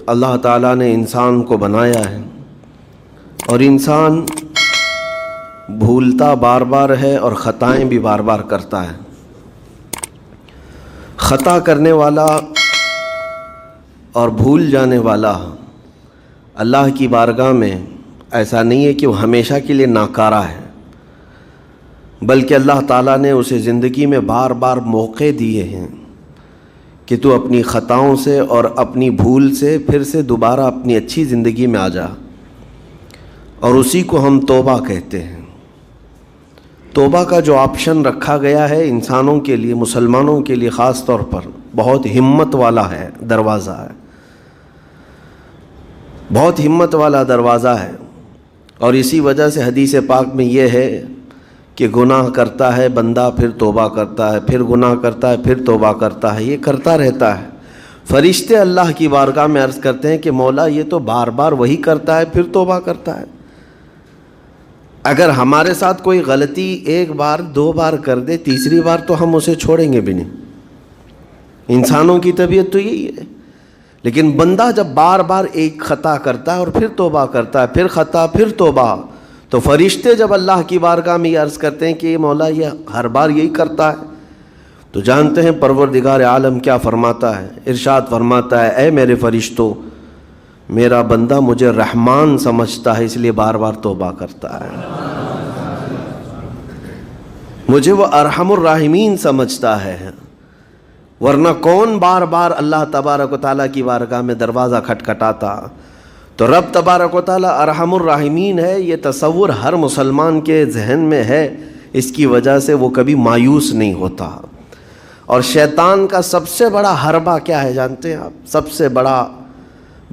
اللہ تعالیٰ نے انسان کو بنایا ہے اور انسان بھولتا بار بار ہے اور خطائیں بھی بار بار کرتا ہے۔ خطا کرنے والا اور بھول جانے والا اللہ کی بارگاہ میں ایسا نہیں ہے کہ وہ ہمیشہ کے لیے ناکارہ ہے، بلکہ اللہ تعالیٰ نے اسے زندگی میں بار بار موقع دیے ہیں کہ تو اپنی خطاؤں سے اور اپنی بھول سے پھر سے دوبارہ اپنی اچھی زندگی میں آ جا، اور اسی کو ہم توبہ کہتے ہیں۔ توبہ کا جو آپشن رکھا گیا ہے انسانوں کے لیے، مسلمانوں کے لیے خاص طور پر، بہت ہمت والا ہے دروازہ ہے، بہت ہمت والا دروازہ ہے۔ اور اسی وجہ سے حدیث پاک میں یہ ہے کہ گناہ کرتا ہے بندہ، پھر توبہ کرتا ہے، پھر گناہ کرتا ہے، پھر توبہ کرتا ہے، یہ کرتا رہتا ہے۔ فرشتے اللہ کی بارگاہ میں عرض کرتے ہیں کہ مولا یہ تو بار بار وہی کرتا ہے، پھر توبہ کرتا ہے۔ اگر ہمارے ساتھ کوئی غلطی ایک بار دو بار کر دے، تیسری بار تو ہم اسے چھوڑیں گے بھی نہیں۔ انسانوں کی طبیعت تو یہی ہے، لیکن بندہ جب بار بار ایک خطا کرتا ہے اور پھر توبہ کرتا ہے، پھر خطا پھر توبہ، تو فرشتے جب اللہ کی بارگاہ میں یہ عرض کرتے ہیں کہ مولا یہ ہر بار یہی کرتا ہے، تو جانتے ہیں پروردگار عالم کیا فرماتا ہے؟ ارشاد فرماتا ہے، اے میرے فرشتوں، میرا بندہ مجھے رحمان سمجھتا ہے، اس لیے بار بار توبہ کرتا ہے، مجھے وہ ارحم الراحمین سمجھتا ہے، ورنہ کون بار بار اللہ تبارک و تعالیٰ کی بارگاہ میں دروازہ کھٹکھٹاتا؟ تو رب تبارک و تعالیٰ ارحم الراحمین ہے، یہ تصور ہر مسلمان کے ذہن میں ہے، اس کی وجہ سے وہ کبھی مایوس نہیں ہوتا۔ اور شیطان کا سب سے بڑا حربہ کیا ہے جانتے ہیں آپ؟ سب سے بڑا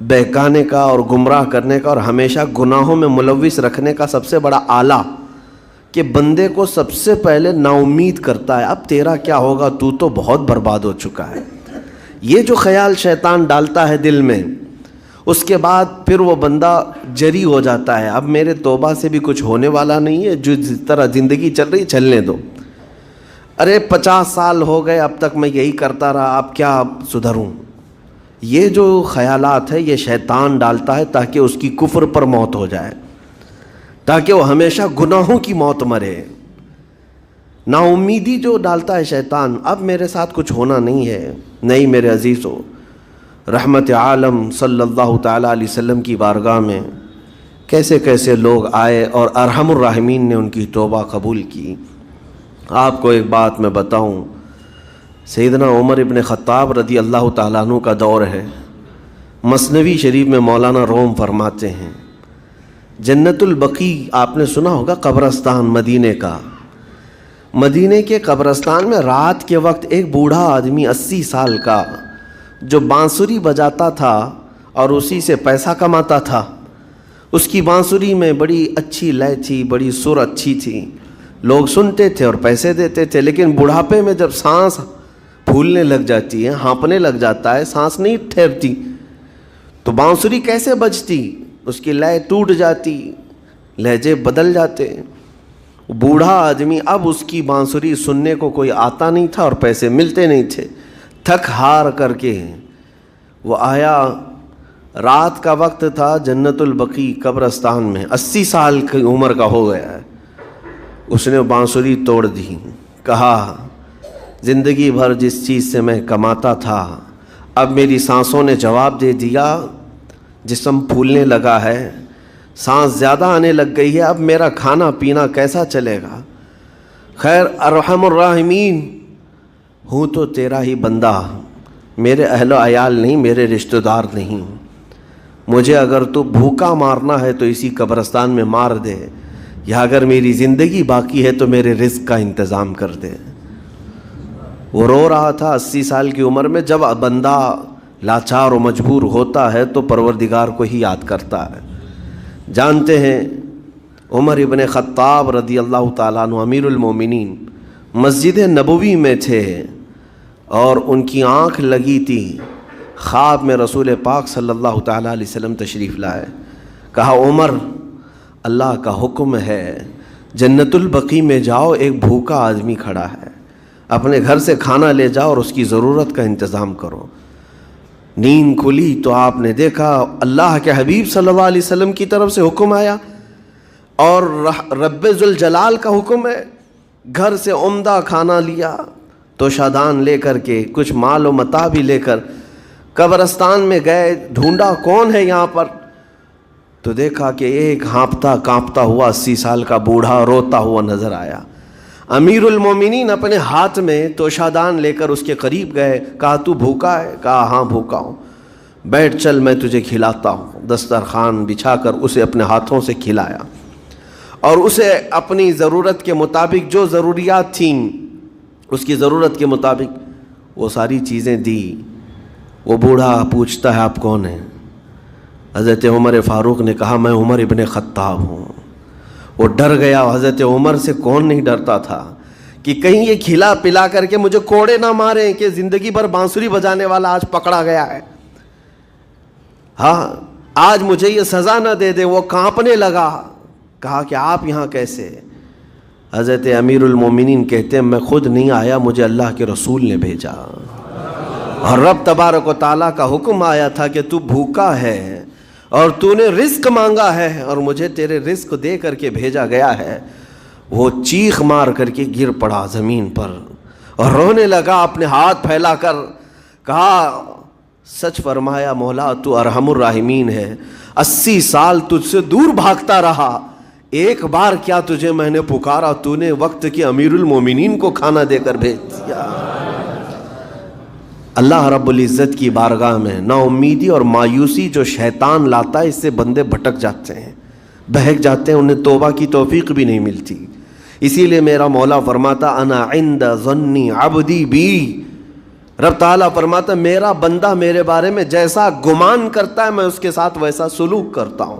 بہکانے کا اور گمراہ کرنے کا اور ہمیشہ گناہوں میں ملوث رکھنے کا سب سے بڑا آلہ، کہ بندے کو سب سے پہلے نا امید کرتا ہے، اب تیرا کیا ہوگا، تو تو بہت برباد ہو چکا ہے۔ یہ جو خیال شیطان ڈالتا ہے دل میں، اس کے بعد پھر وہ بندہ جری ہو جاتا ہے، اب میرے توبہ سے بھی کچھ ہونے والا نہیں ہے، جو جس طرح زندگی چل رہی چلنے دو، ارے 50 سال ہو گئے اب تک میں یہی کرتا رہا، اب کیا سدھروں۔ یہ جو خیالات ہے یہ شیطان ڈالتا ہے تاکہ اس کی کفر پر موت ہو جائے، تاکہ وہ ہمیشہ گناہوں کی موت مرے۔ نا امیدی جو ڈالتا ہے شیطان، اب میرے ساتھ کچھ ہونا نہیں ہے۔ نہیں میرے عزیزو، رحمت عالم صلی اللہ تعالیٰ علیہ وسلم کی بارگاہ میں کیسے کیسے لوگ آئے اور ارحم الراحمین نے ان کی توبہ قبول کی۔ آپ کو ایک بات میں بتاؤں، سیدنا عمر ابن خطاب رضی اللہ تعالیٰ عنہ کا دور ہے۔ مثنوی شریف میں مولانا روم فرماتے ہیں، جنت البقیع آپ نے سنا ہوگا، قبرستان مدینے کا، مدینے کے قبرستان میں رات کے وقت ایک بوڑھا آدمی 80 سال کا جو بانسری بجاتا تھا اور اسی سے پیسہ کماتا تھا، اس کی بانسری میں بڑی اچھی لے تھی، بڑی سر اچھی تھی، لوگ سنتے تھے اور پیسے دیتے تھے، لیکن بڑھاپے میں جب سانس پھولنے لگ جاتی ہے، ہانپنے لگ جاتا ہے، سانس نہیں ٹھہرتی، تو بانسری کیسے بجتی؟ اس کی لے ٹوٹ جاتی، لہجے بدل جاتے۔ بوڑھا آدمی، اب اس کی بانسری سننے کو کوئی آتا نہیں تھا اور پیسے ملتے نہیں تھے، تھک ہار کر کے وہ آیا، رات کا وقت تھا، جنت البقیع قبرستان میں، 80 سال کی عمر کا ہو گیا ہے، اس نے بانسری توڑ دی، کہا زندگی بھر جس چیز سے میں کماتا تھا اب میری سانسوں نے جواب دے دیا، جسم پھولنے لگا ہے، سانس زیادہ آنے لگ گئی ہے، اب میرا کھانا پینا کیسا چلے گا؟ خیر ارحم الراحمین، ہوں تو تیرا ہی بندہ، میرے اہل و عیال نہیں، میرے رشتہ دار نہیں، مجھے اگر تو بھوکا مارنا ہے تو اسی قبرستان میں مار دے، یا اگر میری زندگی باقی ہے تو میرے رزق کا انتظام کر دے۔ وہ رو رہا تھا 80 سال کی عمر میں۔ جب بندہ لاچار و مجبور ہوتا ہے تو پروردگار کو ہی یاد کرتا ہے۔ جانتے ہیں عمر ابن خطاب رضی اللہ تعالیٰ عنہ امیر المومنین مسجد نبوی میں تھے اور ان کی آنکھ لگی تھی، خواب میں رسول پاک صلی اللہ تعالیٰ علیہ وسلم تشریف لائے، کہا عمر اللہ کا حکم ہے جنت البقیع میں جاؤ، ایک بھوکا آدمی کھڑا ہے، اپنے گھر سے کھانا لے جاؤ اور اس کی ضرورت کا انتظام کرو۔ نیند کھلی تو آپ نے دیکھا اللہ کے حبیب صلی اللہ علیہ وسلم کی طرف سے حکم آیا اور رب ذوالجلال کا حکم ہے. گھر سے عمدہ کھانا لیا تو شادان لے کر کے کچھ مال و متاع بھی لے کر قبرستان میں گئے. ڈھونڈا کون ہے یہاں پر, تو دیکھا کہ ایک ہانپتا کانپتا ہوا 80 سال کا بوڑھا روتا ہوا نظر آیا. امیر المومنین اپنے ہاتھ میں توشادان لے کر اس کے قریب گئے. کہا تو بھوکا ہے؟ کہا ہاں بھوکا ہوں. بیٹھ چل میں تجھے کھلاتا ہوں. دسترخوان بچھا کر اسے اپنے ہاتھوں سے کھلایا اور اسے اپنی ضرورت کے مطابق جو ضروریات تھیں اس کی ضرورت کے مطابق وہ ساری چیزیں دی. وہ بوڑھا پوچھتا ہے آپ کون ہیں؟ حضرت عمر فاروق نے کہا میں عمر ابن خطاب ہوں. وہ ڈر گیا. حضرت عمر سے کون نہیں ڈرتا تھا کہ کہیں یہ کھلا پلا کر کے مجھے کوڑے نہ ماریں کہ زندگی بھر بانسری بجانے والا آج پکڑا گیا ہے, ہاں آج مجھے یہ سزا نہ دے دے. وہ کانپنے لگا. کہا کہ آپ یہاں کیسے؟ حضرت امیر المومنین کہتے ہیں میں خود نہیں آیا, مجھے اللہ کے رسول نے بھیجا اور رب تبارک و تعالیٰ کا حکم آیا تھا کہ تو بھوکا ہے اور تو نے رزق مانگا ہے اور مجھے تیرے رزق دے کر کے بھیجا گیا ہے. وہ چیخ مار کر کے گر پڑا زمین پر اور رونے لگا اپنے ہاتھ پھیلا کر. کہا سچ فرمایا مولا تو ارحم الراحمین ہے. 80 سال تجھ سے دور بھاگتا رہا, ایک بار کیا تجھے میں نے پکارا, تو نے وقت کے امیر المومنین کو کھانا دے کر بھیج دیا. اللہ رب العزت کی بارگاہ میں نا امیدی اور مایوسی جو شیطان لاتا ہے اس سے بندے بھٹک جاتے ہیں, بہک جاتے ہیں, انہیں توبہ کی توفیق بھی نہیں ملتی. اسی لیے میرا مولا فرماتا انا عند ظن عبدی بی. رب تعالیٰ فرماتا میرا بندہ میرے بارے میں جیسا گمان کرتا ہے میں اس کے ساتھ ویسا سلوک کرتا ہوں.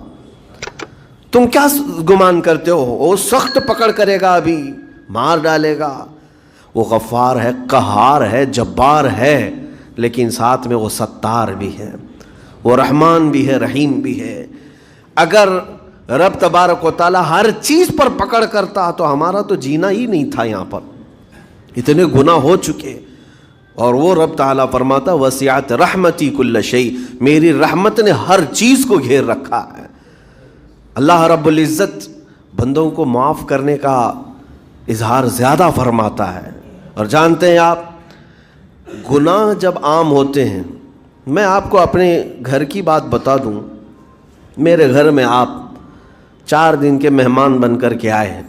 تم کیا گمان کرتے ہو؟ وہ سخت پکڑ کرے گا, ابھی مار ڈالے گا. وہ غفار ہے, قہار ہے, جبار ہے, لیکن ساتھ میں وہ ستار بھی ہے, وہ رحمان بھی ہے, رحیم بھی ہے. اگر رب تبارک و تعالیٰ ہر چیز پر پکڑ کرتا تو ہمارا تو جینا ہی نہیں تھا. یہاں پر اتنے گناہ ہو چکے. اور وہ رب تعالیٰ فرماتا وسعت رحمتی کل شیء, میری رحمت نے ہر چیز کو گھیر رکھا ہے. اللہ رب العزت بندوں کو معاف کرنے کا اظہار زیادہ فرماتا ہے. اور جانتے ہیں آپ گناہ جب عام ہوتے ہیں, میں آپ کو اپنے گھر کی بات بتا دوں. میرے گھر میں آپ 4 دن کے مہمان بن کر کے آئے ہیں.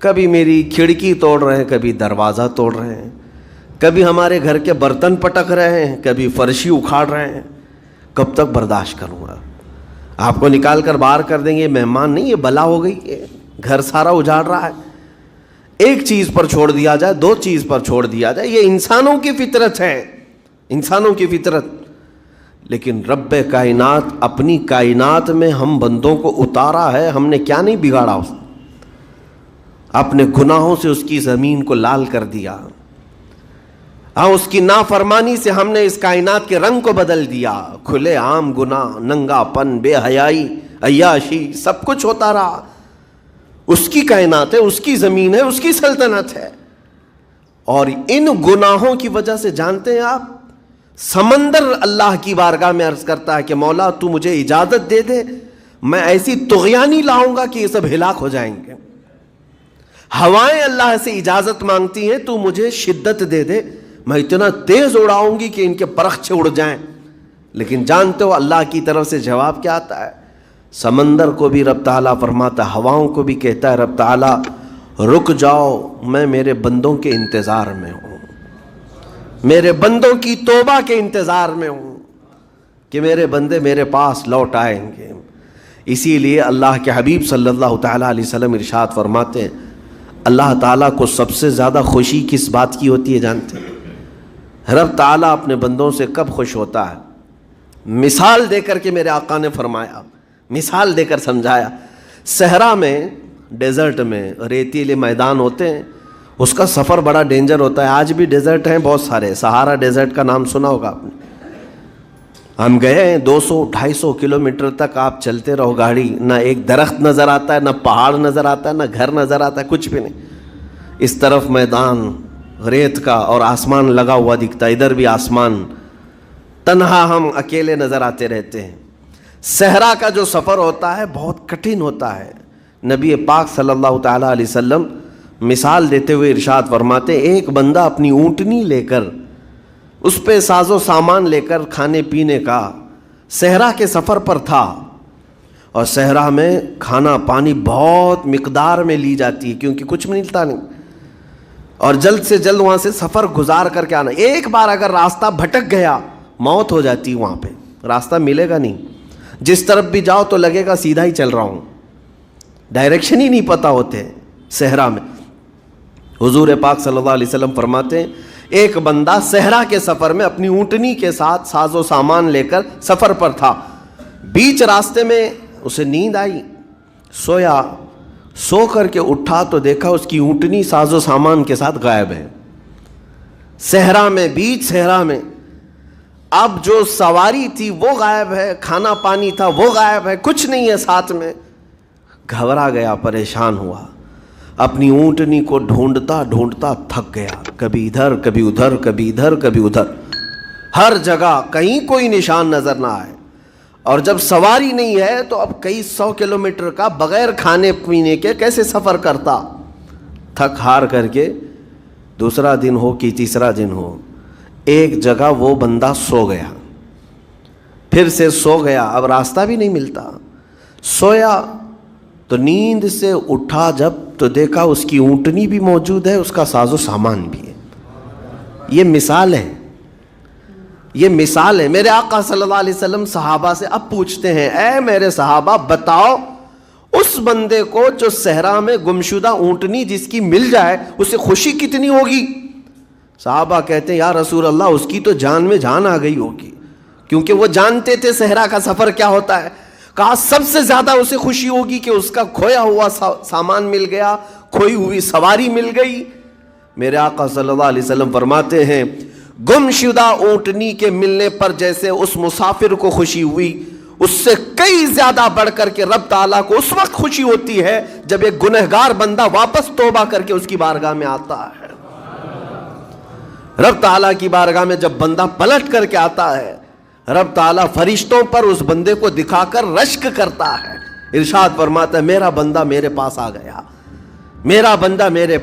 کبھی میری کھڑکی توڑ رہے ہیں, کبھی دروازہ توڑ رہے ہیں, کبھی ہمارے گھر کے برتن پٹک رہے ہیں, کبھی فرشی اکھاڑ رہے ہیں. کب تک برداشت کروں گا؟ آپ کو نکال کر باہر کر دیں گے. مہمان نہیں, یہ بلا ہو گئی, یہ گھر سارا اجاڑ رہا ہے. ایک چیز پر چھوڑ دیا جائے, 2 چیز پر چھوڑ دیا جائے, یہ انسانوں کی فطرت ہے, انسانوں کی فطرت. لیکن رب کائنات اپنی کائنات میں ہم بندوں کو اتارا ہے, ہم نے کیا نہیں بگاڑا اس اپنے گناہوں سے اس کی زمین کو لال کر دیا. ہاں اس کی نافرمانی سے ہم نے اس کائنات کے رنگ کو بدل دیا. کھلے عام گناہ, ننگا پن, بے حیائی, عیاشی, سب کچھ ہوتا رہا. اس کی کائنات ہے, اس کی زمین ہے, اس کی سلطنت ہے. اور ان گناہوں کی وجہ سے جانتے ہیں آپ سمندر اللہ کی بارگاہ میں عرض کرتا ہے کہ مولا تو مجھے اجازت دے دے, میں ایسی طغیانی لاؤں گا کہ یہ سب ہلاک ہو جائیں گے. ہوائیں اللہ سے اجازت مانگتی ہیں تو مجھے شدت دے دے, میں اتنا تیز اڑاؤں گی کہ ان کے پرخچے اڑ جائیں. لیکن جانتے ہو اللہ کی طرف سے جواب کیا آتا ہے؟ سمندر کو بھی رب تعالیٰ فرماتا ہے, ہواؤں کو بھی کہتا ہے رب تعالیٰ رک جاؤ, میں میرے بندوں کے انتظار میں ہوں, میرے بندوں کی توبہ کے انتظار میں ہوں کہ میرے بندے میرے پاس لوٹ آئیں گے. اسی لیے اللہ کے حبیب صلی اللہ تعالیٰ علیہ وسلم ارشاد فرماتے ہیں اللہ تعالیٰ کو سب سے زیادہ خوشی کس بات کی ہوتی ہے جانتے ہیں؟ رب تعالیٰ اپنے بندوں سے کب خوش ہوتا ہے؟ مثال دے کر کے میرے آقا نے فرمایا, مثال دے کر سمجھایا. صحرا میں, ڈیزرٹ میں ریتیلے میدان ہوتے ہیں, اس کا سفر بڑا ڈینجر ہوتا ہے. آج بھی ڈیزرٹ ہیں بہت سارے, سہارا ڈیزرٹ کا نام سنا ہوگا آپ نے. ہم گئے ہیں 200-250 کلومیٹر تک آپ چلتے رہو گاڑی, نہ ایک درخت نظر آتا ہے, نہ پہاڑ نظر آتا ہے, نہ گھر نظر آتا ہے, کچھ بھی نہیں. اس طرف میدان ریت کا اور آسمان لگا ہوا دکھتا ہے, ادھر بھی آسمان. تنہا ہم اکیلے نظر آتے رہتے ہیں. صحرا کا جو سفر ہوتا ہے بہت کٹھن ہوتا ہے. نبی پاک صلی اللہ تعالیٰ علیہ وسلم مثال دیتے ہوئے ارشاد فرماتے ہیں ایک بندہ اپنی اونٹنی لے کر اس پہ ساز و سامان لے کر کھانے پینے کا صحرا کے سفر پر تھا, اور صحرا میں کھانا پانی بہت مقدار میں لی جاتی ہے کیونکہ کچھ ملتا نہیں, اور جلد سے جلد وہاں سے سفر گزار کر کے آنا. ایک بار اگر راستہ بھٹک گیا موت ہو جاتی ہے, وہاں پہ راستہ ملے گا نہیں. جس طرف بھی جاؤ تو لگے گا سیدھا ہی چل رہا ہوں, ڈائریکشن ہی نہیں پتہ ہوتے صحرا میں. حضور پاک صلی اللہ علیہ وسلم فرماتے ہیں ایک بندہ صحرا کے سفر میں اپنی اونٹنی کے ساتھ ساز و سامان لے کر سفر پر تھا. بیچ راستے میں اسے نیند آئی, سویا, سو کر کے اٹھا تو دیکھا اس کی اونٹنی ساز و سامان کے ساتھ غائب ہے. صحرا میں, بیچ صحرا میں. اب جو سواری تھی وہ غائب ہے, کھانا پانی تھا وہ غائب ہے, کچھ نہیں ہے ساتھ میں. گھبرا گیا, پریشان ہوا, اپنی اونٹنی کو ڈھونڈتا ڈھونڈتا تھک گیا. کبھی ادھر کبھی ادھر, کبھی ادھر کبھی ادھر, ہر جگہ کہیں کوئی نشان نظر نہ آئے. اور جب سواری نہیں ہے تو اب کئی 100 کلومیٹر کا بغیر کھانے پینے کے کیسے سفر کرتا. تھک ہار کر کے دوسرا دن ہو کہ تیسرا دن ہو, ایک جگہ وہ بندہ سو گیا. پھر سے سو گیا, اب راستہ بھی نہیں ملتا. سویا تو نیند سے اٹھا جب تو دیکھا اس کی اونٹنی بھی موجود ہے, اس کا ساز و سامان بھی ہے. یہ مثال ہے, یہ مثال ہے. میرے آقا صلی اللہ علیہ وسلم صحابہ سے اب پوچھتے ہیں اے میرے صحابہ بتاؤ اس بندے کو جو صحرا میں گمشدہ اونٹنی جس کی مل جائے اسے خوشی کتنی ہوگی. صحابہ کہتے ہیں یا رسول اللہ اس کی تو جان میں جان آ گئی ہوگی, کیونکہ وہ جانتے تھے صحرا کا سفر کیا ہوتا ہے. کہا سب سے زیادہ اسے خوشی ہوگی کہ اس کا کھویا ہوا سامان مل گیا, کھوئی ہوئی سواری مل گئی. میرے آقا صلی اللہ علیہ وسلم فرماتے ہیں گمشدہ اونٹنی کے ملنے پر جیسے اس مسافر کو خوشی ہوئی, اس سے کئی زیادہ بڑھ کر کے رب تعالیٰ کو اس وقت خوشی ہوتی ہے جب ایک گنہگار بندہ واپس توبہ کر کے اس کی بارگاہ میں آتا ہے. رب تعالیٰ کی بارگاہ میں جب بندہ پلٹ کر کے آتا ہے, رب تعالیٰ فرشتوں پر اس بندے کو دکھا کر رشک کرتا ہے. ارشاد فرماتا ہے میرا بندہ میرے پاس آ گیا, میرا بندہ میرے پاس